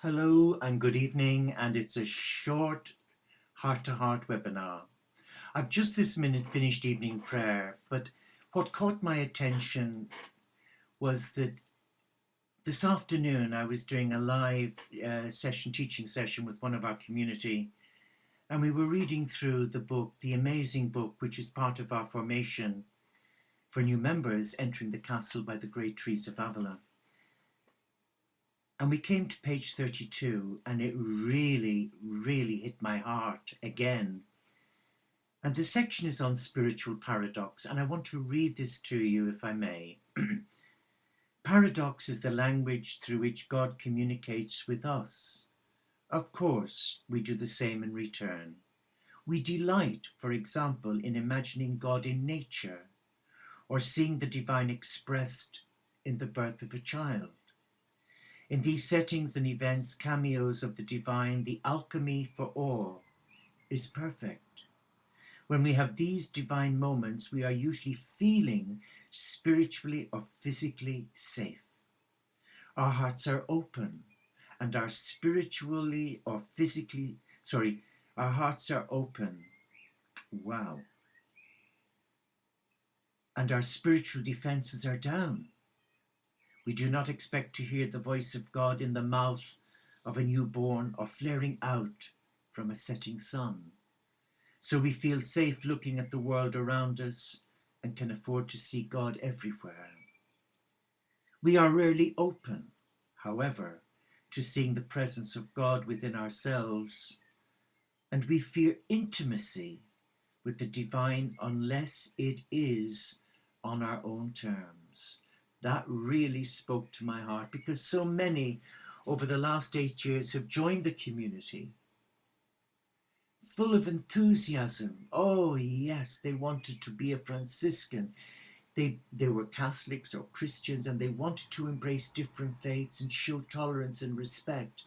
Hello and good evening, and it's a short heart-to-heart webinar. I've just this minute finished evening prayer, but what caught my attention was that this afternoon I was doing a live teaching session with one of our community, and we were reading through the book, the amazing book, which is part of our formation for new members entering the castle by the great trees of Avila. And we came to page 32, and it really, really hit my heart again. And the section is on spiritual paradox, and I want to read this to you, if I may. Paradox is the language through which God communicates with us. Of course, we do the same in return. We delight, for example, in imagining God in nature, or seeing the divine expressed in the birth of a child. In these settings and events, cameos of the divine, the alchemy for all is perfect. When we have these divine moments, we are usually feeling spiritually or physically safe. Our hearts are open, and our our hearts are open. Wow. And our spiritual defenses are down. We do not expect to hear the voice of God in the mouth of a newborn or flaring out from a setting sun. So we feel safe looking at the world around us and can afford to see God everywhere. We are rarely open, however, to seeing the presence of God within ourselves, and we fear intimacy with the divine unless it is on our own terms. That really spoke to my heart, because so many over the last 8 years have joined the community full of enthusiasm. Oh yes, they wanted to be a Franciscan. They were Catholics or Christians, and they wanted to embrace different faiths and show tolerance and respect,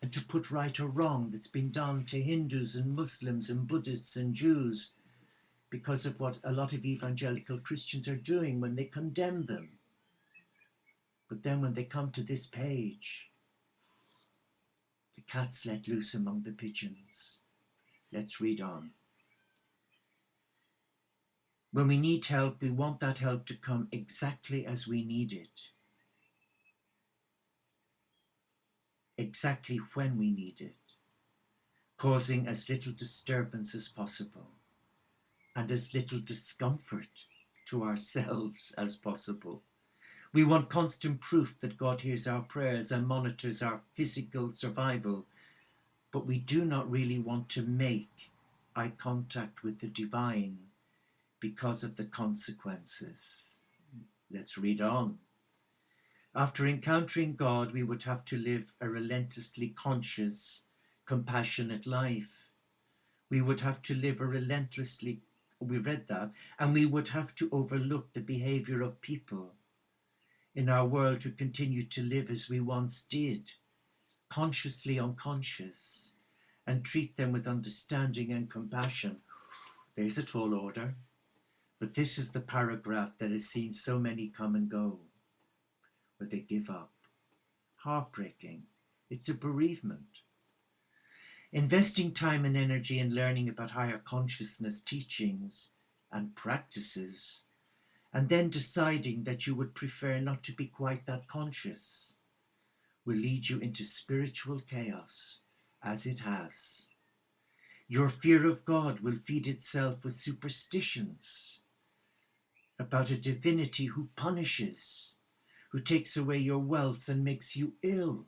and to put right or wrong that's been done to Hindus and Muslims and Buddhists and Jews, because of what a lot of evangelical Christians are doing when they condemn them. But then when they come to this page, the cat's let loose among the pigeons. Let's read on. When we need help, we want that help to come exactly as we need it. Exactly when we need it, causing as little disturbance as possible and as little discomfort to ourselves as possible. We want constant proof that God hears our prayers and monitors our physical survival, but we do not really want to make eye contact with the divine because of the consequences. Let's read on. After encountering God, we would have to live a relentlessly conscious, compassionate life. We would have to live a relentlessly, we read that, and we would have to overlook the behavior of people in our world who continue to live as we once did, consciously unconscious, and treat them with understanding and compassion. There's a tall order. But this is the paragraph that has seen so many come and go, where they give up. Heartbreaking. It's a bereavement. Investing time and energy in learning about higher consciousness teachings and practices, and then deciding that you would prefer not to be quite that conscious, will lead you into spiritual chaos, as it has. Your fear of God will feed itself with superstitions about a divinity who punishes, who takes away your wealth and makes you ill.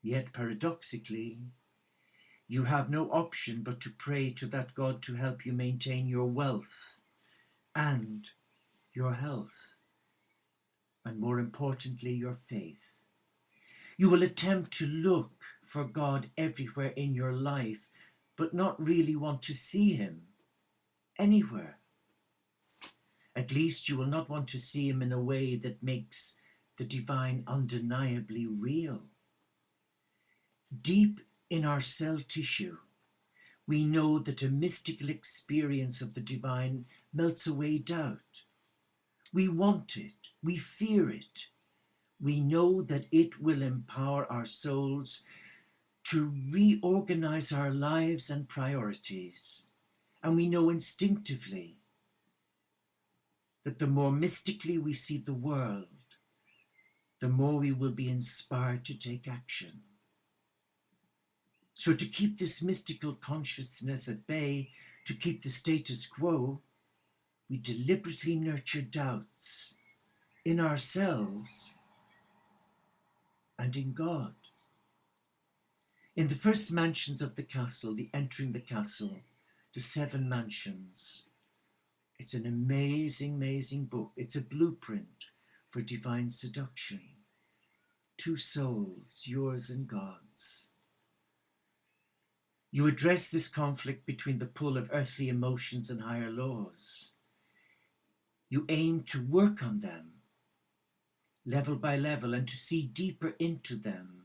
Yet paradoxically, you have no option but to pray to that God to help you maintain your wealth and your health, and more importantly, your faith. You will attempt to look for God everywhere in your life, but not really want to see him anywhere. At least you will not want to see him in a way that makes the divine undeniably real. Deep in our cell tissue, we know that a mystical experience of the divine melts away doubt. We want it, we fear it, we know that it will empower our souls to reorganize our lives and priorities. And we know instinctively that the more mystically we see the world, the more we will be inspired to take action. So to keep this mystical consciousness at bay, to keep the status quo, we deliberately nurture doubts in ourselves and in God. In the first mansions of the castle, the entering the castle, the 7 mansions, it's an amazing, amazing book. It's a blueprint for divine seduction. 2 souls, yours and God's. You address this conflict between the pull of earthly emotions and higher laws. You aim to work on them, level by level, and to see deeper into them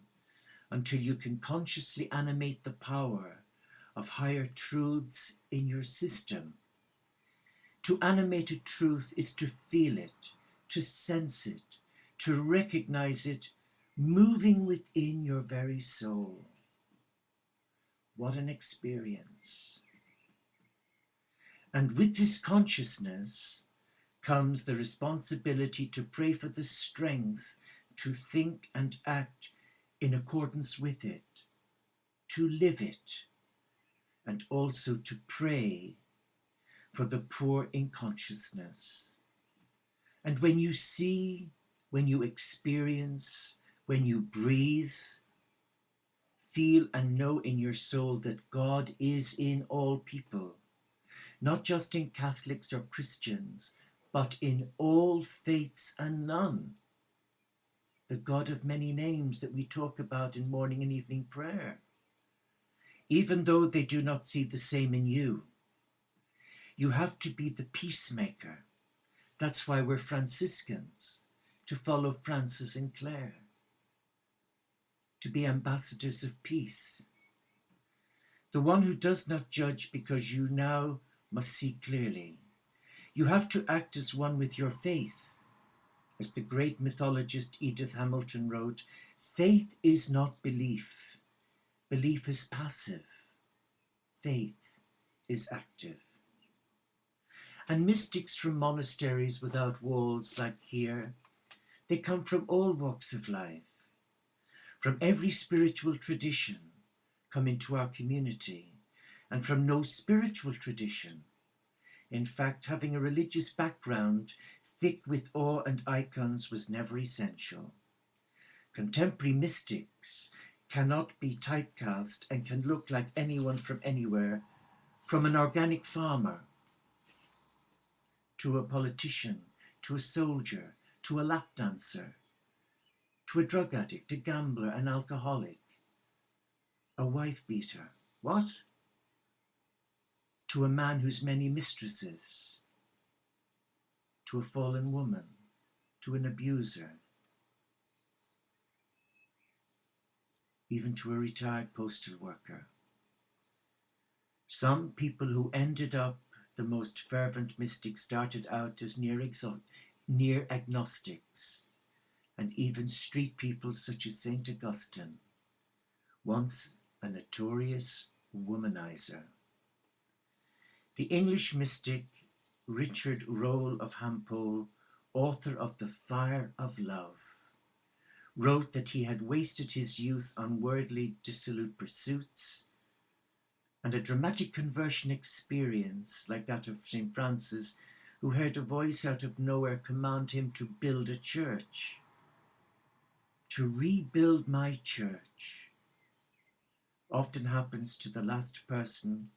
until you can consciously animate the power of higher truths in your system. To animate a truth is to feel it, to sense it, to recognize it moving within your very soul. What an experience. And with this consciousness comes the responsibility to pray for the strength to think and act in accordance with it, to live it, and also to pray for the poor in consciousness. And when you see, when you experience, when you breathe, feel and know in your soul that God is in all people, not just in Catholics or Christians, but in all faiths and none. The God of many names that we talk about in morning and evening prayer. Even though they do not see the same in you, you have to be the peacemaker. That's why we're Franciscans, to follow Francis and Clare, to be ambassadors of peace. The one who does not judge because you now must see clearly. You have to act as one with your faith. As the great mythologist Edith Hamilton wrote, faith is not belief. Belief is passive. Faith is active. And mystics from monasteries without walls like here, they come from all walks of life. From every spiritual tradition come into our community, and from no spiritual tradition. In fact, having a religious background thick with awe and icons was never essential. Contemporary mystics cannot be typecast and can look like anyone from anywhere, from an organic farmer to a politician, to a soldier, to a lap dancer, to a drug addict, a gambler, an alcoholic, a wife beater. What? To a man who's many mistresses, to a fallen woman, to an abuser, even to a retired postal worker. Some people who ended up the most fervent mystics started out as near agnostics, and even street people such as St. Augustine, once a notorious womanizer. The English mystic Richard Rolle of Hampole, author of The Fire of Love, wrote that he had wasted his youth on worldly, dissolute pursuits, and a dramatic conversion experience like that of St. Francis, who heard a voice out of nowhere command him to build a church, to rebuild my church, often happens to the last person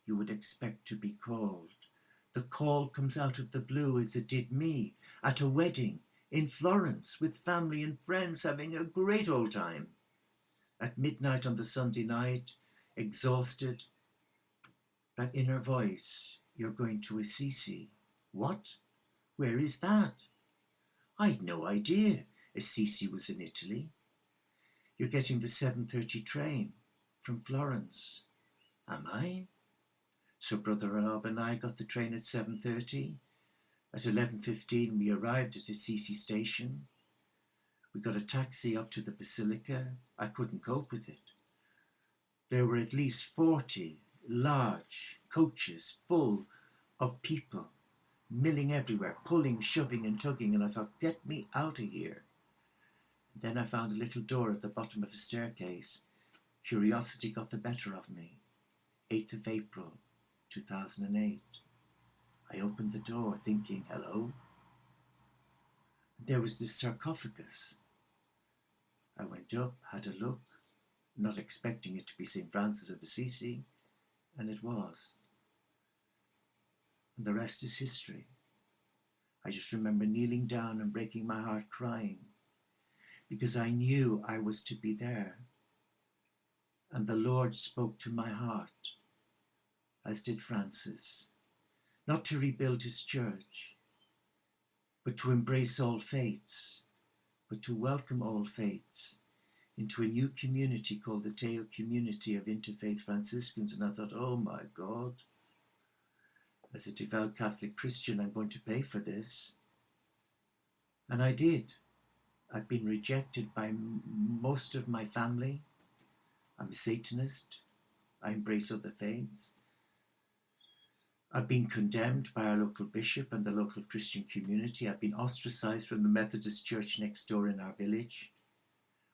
you would expect to be called. The call comes out of the blue, as it did me, at a wedding in Florence with family and friends having a great old time. At midnight on the Sunday night, exhausted, that inner voice, you're going to Assisi. What? Where is that? I'd no idea Assisi was in Italy. You're getting the 7:30 train from Florence. Am I? So Brother Rob and I got the train at 7:30. At 11:15 we arrived at Assisi station. We got a taxi up to the basilica. I couldn't cope with it. There were at least 40 large coaches full of people milling everywhere, pulling, shoving and tugging, and I thought, get me out of here. Then I found a little door at the bottom of a staircase. Curiosity got the better of me. 8th of April, 2008. I opened the door thinking, hello? There was this sarcophagus. I went up, had a look, not expecting it to be St. Francis of Assisi, and it was. And the rest is history. I just remember kneeling down and breaking my heart crying, because I knew I was to be there. And the Lord spoke to my heart, as did Francis, not to rebuild his church, but to embrace all faiths, but to welcome all faiths into a new community called the Teo Community of Interfaith Franciscans. And I thought, oh my God, as a devout Catholic Christian, I'm going to pay for this. And I did. I've been rejected by most of my family. I'm a Satanist. I embrace other faiths. I've been condemned by our local bishop and the local Christian community. I've been ostracized from the Methodist church next door in our village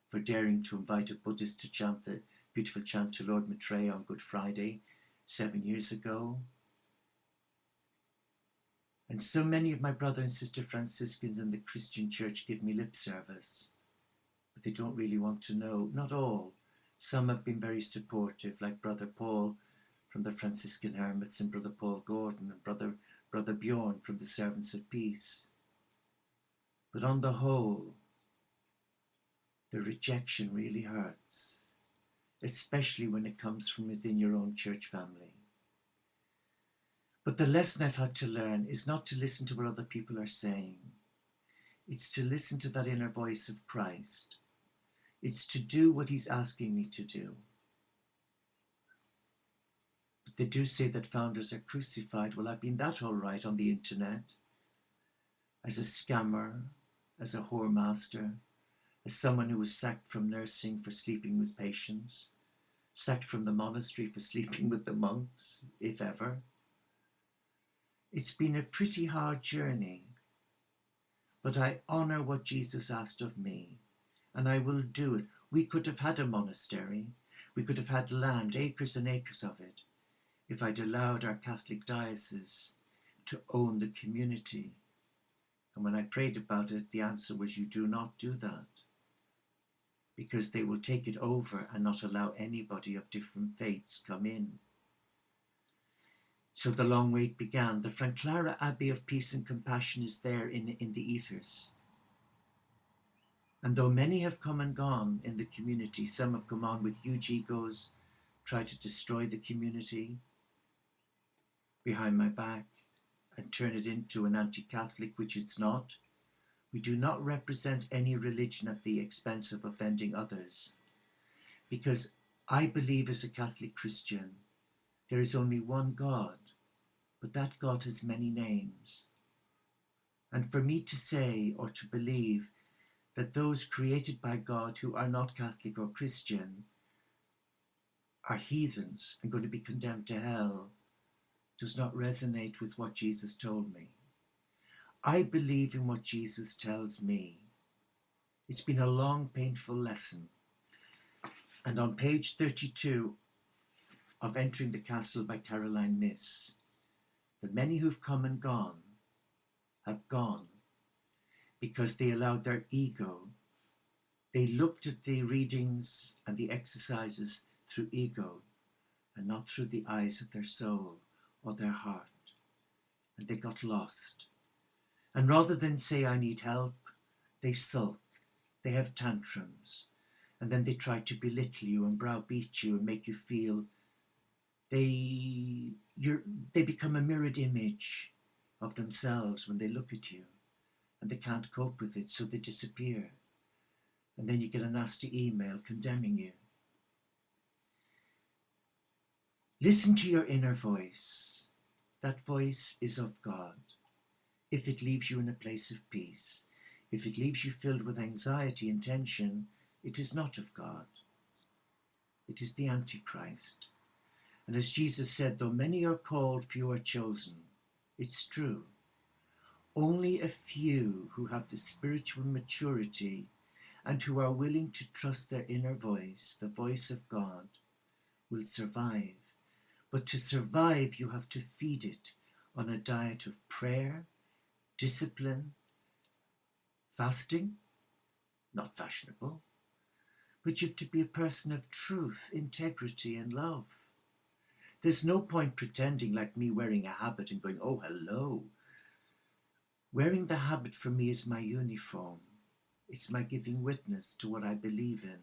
for daring to invite a Buddhist to chant the beautiful chant to Lord Maitreya on Good Friday 7 years ago. And so many of my brother and sister Franciscans in the Christian church give me lip service, but they don't really want to know. Not all. Some have been very supportive, like Brother Paul from the Franciscan Hermits and Brother Paul Gordon and Brother Bjorn from the Servants of Peace. But on the whole, the rejection really hurts, especially when it comes from within your own church family. But the lesson I've had to learn is not to listen to what other people are saying. It's to listen to that inner voice of Christ. It's to do what he's asking me to do. But they do say that founders are crucified. Well, I've been that all right on the internet, as a scammer, as a whoremaster, as someone who was sacked from nursing for sleeping with patients, sacked from the monastery for sleeping with the monks, if ever. It's been a pretty hard journey, but I honor what Jesus asked of me, and I will do it. We could have had a monastery. We could have had land, acres and acres of it, if I'd allowed our Catholic diocese to own the community. And when I prayed about it, the answer was, you do not do that, because they will take it over and not allow anybody of different faiths come in. So the long wait began. The Frank Clara Abbey of Peace and Compassion is there in the ethers. And though many have come and gone in the community, some have come on with huge egos, tried to destroy the community behind my back and turn it into an anti-Catholic, which it's not. We do not represent any religion at the expense of offending others, because I believe as a Catholic Christian, there is only one God, but that God has many names. And for me to say or to believe that those created by God who are not Catholic or Christian are heathens and going to be condemned to hell does not resonate with what Jesus told me. I believe in what Jesus tells me. It's been a long, painful lesson. And on page 32 of Entering the Castle by Caroline Miss, the many who've come and gone have gone because they allowed their ego. They looked at the readings and the exercises through ego and not through the eyes of their soul or their heart. And they got lost. And rather than say, I need help, they sulk, they have tantrums, and then they try to belittle you and browbeat you and make you feel they become a mirrored image of themselves when they look at you, and they can't cope with it, so they disappear. And then you get a nasty email condemning you. Listen to your inner voice. That voice is of God. If it leaves you in a place of peace, If it leaves you filled with anxiety and tension, it is not of God. It is the Antichrist. And as Jesus said, though many are called, few are chosen. It's true. Only a few who have the spiritual maturity and who are willing to trust their inner voice, the voice of God, will survive. But to survive, you have to feed it on a diet of prayer, discipline, fasting, not fashionable, but you have to be a person of truth, integrity, and love. There's no point pretending like me wearing a habit and going, oh, hello. Wearing the habit for me is my uniform. It's my giving witness to what I believe in.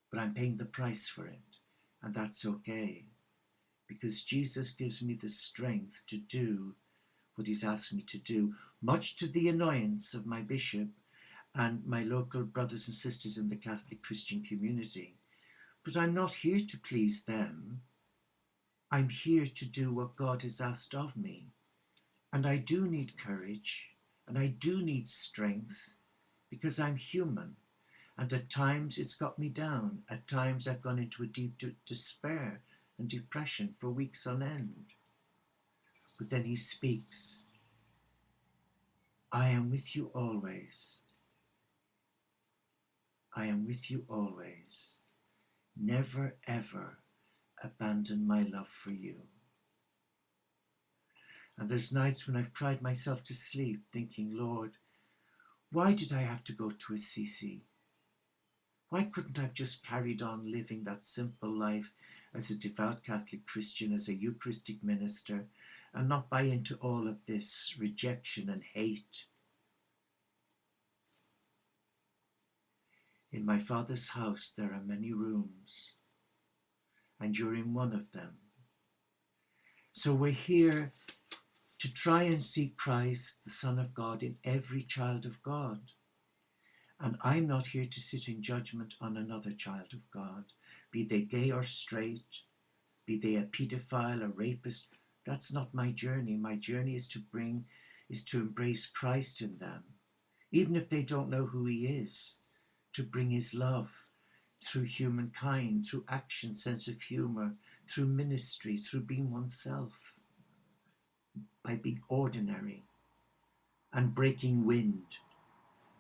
But I'm paying the price for it, and that's okay, because Jesus gives me the strength to do what he's asked me to do, much to the annoyance of my bishop and my local brothers and sisters in the Catholic Christian community. But I'm not here to please them. I'm here to do what God has asked of me. And I do need courage, and I do need strength, because I'm human. And at times it's got me down. At times I've gone into a deep despair and depression for weeks on end. But then he speaks. I am with you always. I am with you always. Never ever abandon my love for you. And there's nights when I've cried myself to sleep thinking, Lord, why did I have to go to Assisi? Why couldn't I have just carried on living that simple life as a devout Catholic Christian, as a Eucharistic minister, and not buy into all of this rejection and hate? In my Father's house there are many rooms, and you're in one of them. So we're here to try and see Christ, the Son of God, in every child of God. And I'm not here to sit in judgment on another child of God, be they gay or straight, be they a paedophile, a rapist. That's not my journey. My journey is to embrace Christ in them, even if they don't know who he is, to bring his love through humankind, through action, sense of humor, through ministry, through being oneself, by being ordinary and breaking wind.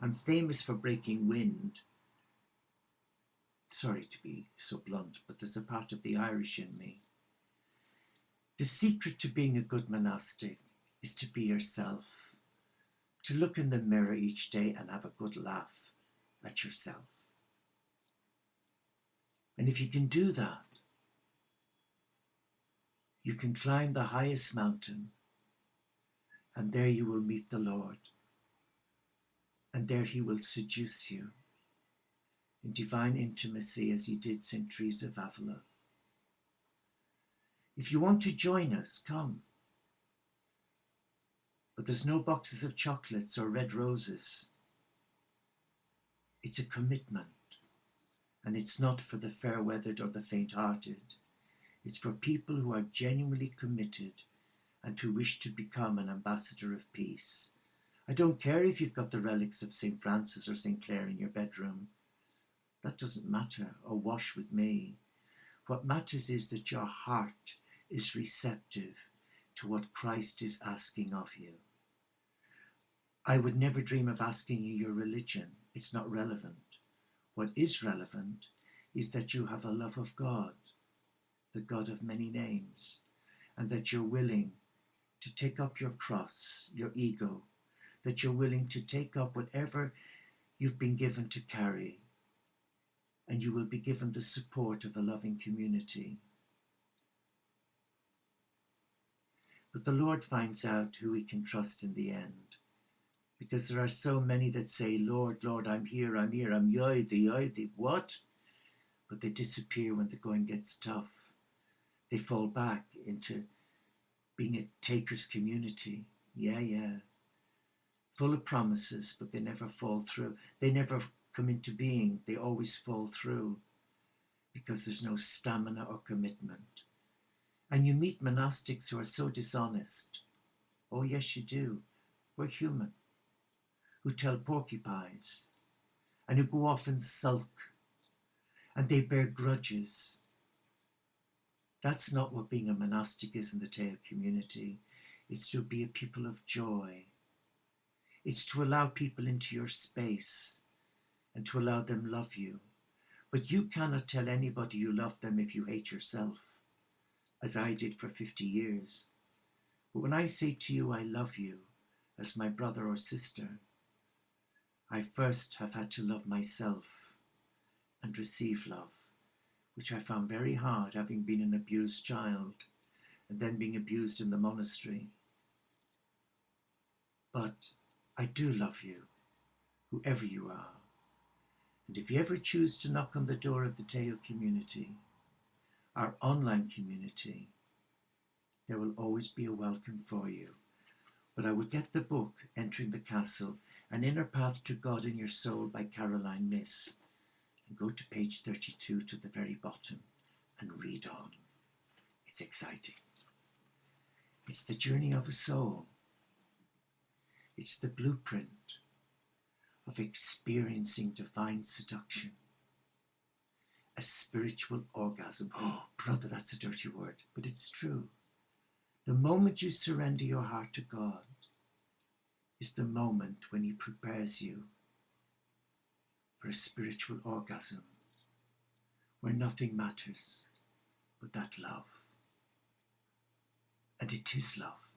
I'm famous for breaking wind. Sorry to be so blunt, but there's a part of the Irish in me. The secret to being a good monastic is to be yourself, to look in the mirror each day and have a good laugh at yourself. And if you can do that, you can climb the highest mountain, and there you will meet the Lord, and there he will seduce you in divine intimacy as he did St. Teresa of Avila. If you want to join us, come. But there's no boxes of chocolates or red roses. It's a commitment, and it's not for the fair-weathered or the faint-hearted. It's for people who are genuinely committed and who wish to become an ambassador of peace. I don't care if you've got the relics of St. Francis or St. Clare in your bedroom. That doesn't matter, or wash with me. What matters is that your heart is receptive to what Christ is asking of you. I would never dream of asking you your religion. It's not relevant. What is relevant is that you have a love of God, the God of many names, and that you're willing to take up your cross, your ego, that you're willing to take up whatever you've been given to carry, and you will be given the support of a loving community. But the Lord finds out who he can trust in the end, because there are so many that say, Lord, Lord, I'm here, I'm yoidi, what? But they disappear when the going gets tough. They fall back into being a taker's community. Yeah. Full of promises, but they never fall through. They never come into being. They always fall through because there's no stamina or commitment. And you meet monastics who are so dishonest. Oh, yes, you do. We're human. who tell porcupines, and who go off and sulk, and they bear grudges. That's not what being a monastic is in the Teo community. It's to be a people of joy. It's to allow people into your space and to allow them love you. But you cannot tell anybody you love them if you hate yourself, as I did for 50 years. But when I say to you, I love you, as my brother or sister, I first have had to love myself and receive love, which I found very hard, having been an abused child and then being abused in the monastery. But I do love you, whoever you are. And if you ever choose to knock on the door of the Teo community, our online community, there will always be a welcome for you. But I would get the book, Entering the Castle, An Inner Path to God in Your Soul by Caroline Miss, and go to page 32 to the very bottom and read on. It's exciting. It's the journey of a soul. It's the blueprint of experiencing divine seduction, a spiritual orgasm. Oh, brother, that's a dirty word, but it's true. The moment you surrender your heart to God is the moment when He prepares you for a spiritual orgasm where nothing matters but that love. And it is love.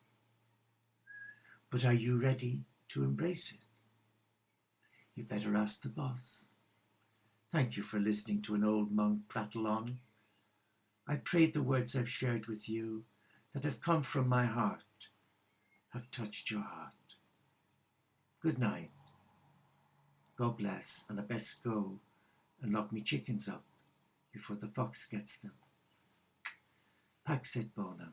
But are you ready to embrace it? You better ask the boss. Thank you for listening to an old monk prattle on. I pray the words I've shared with you that have come from my heart have touched your heart. Good night. God bless, and I best go and lock me chickens up before the fox gets them. Pax et bonum.